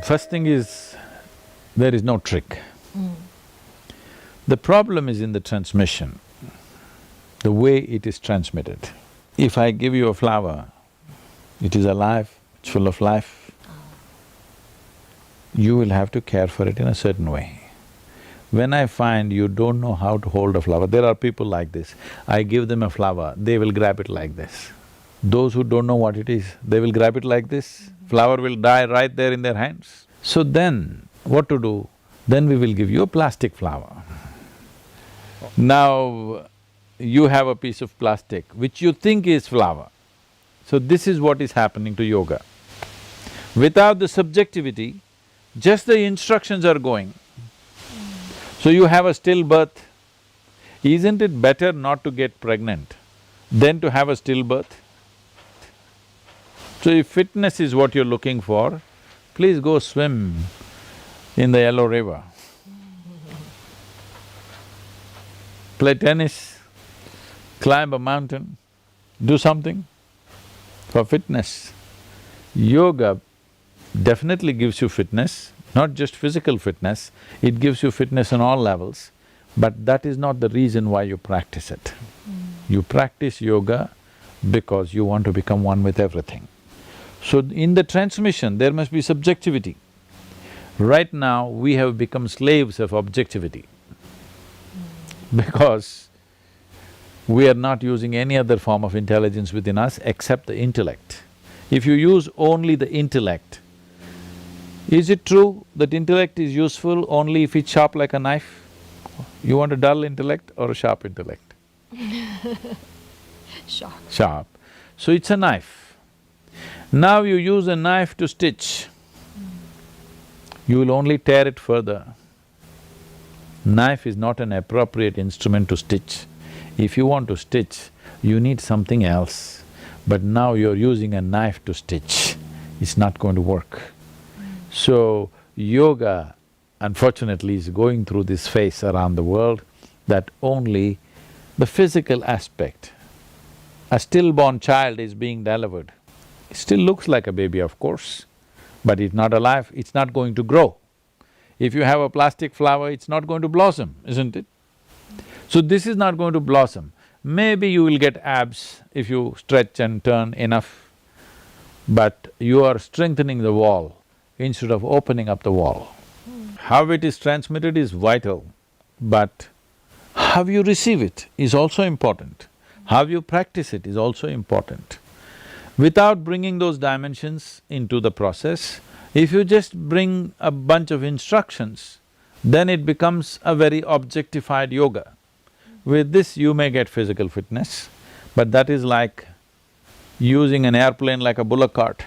First thing is, there is no trick. The problem is in the transmission, the way it is transmitted. If I give you a flower, it is alive, it's full of life. You will have to care for it in a certain way. When I find you don't know how to hold a flower, there are people like this, I give them a flower, they will grab it like this. Those who don't know what it is, they will grab it like this, flower will die right there in their hands. So then, what to do? Then we will give you a plastic flower. Now, you have a piece of plastic which you think is flower. So this is what is happening to yoga. Without the subjectivity, just the instructions are going. So you have a stillbirth. Isn't it better not to get pregnant than to have a stillbirth? So if fitness is what you're looking for, please go swim in the Yellow River. Play tennis, climb a mountain, do something for fitness. Yoga definitely gives you fitness, not just physical fitness, it gives you fitness on all levels, but that is not the reason why you practice it. You practice yoga because you want to become one with everything. So in the transmission, there must be subjectivity. Right now, we have become slaves of objectivity because we are not using any other form of intelligence within us except the intellect. If you use only the intellect, is it true that intellect is useful only if it's sharp like a knife? You want a dull intellect or a sharp intellect? Sharp. Sharp. So it's a knife. Now you use a knife to stitch, you will only tear it further. Knife is not an appropriate instrument to stitch. If you want to stitch, you need something else. But now you're using a knife to stitch, it's not going to work. So, yoga unfortunately is going through this phase around the world that only the physical aspect, a stillborn child is being delivered. It still looks like a baby, of course, but it's not alive, it's not going to grow. If you have a plastic flower, it's not going to blossom, isn't it? So this is not going to blossom. Maybe you will get abs if you stretch and turn enough, but you are strengthening the wall instead of opening up the wall. How it is transmitted is vital, but how you receive it is also important. How you practice it is also important. Without bringing those dimensions into the process, if you just bring a bunch of instructions, then it becomes a very objectified yoga. With this you may get physical fitness, but that is like using an airplane like a Bullock cart.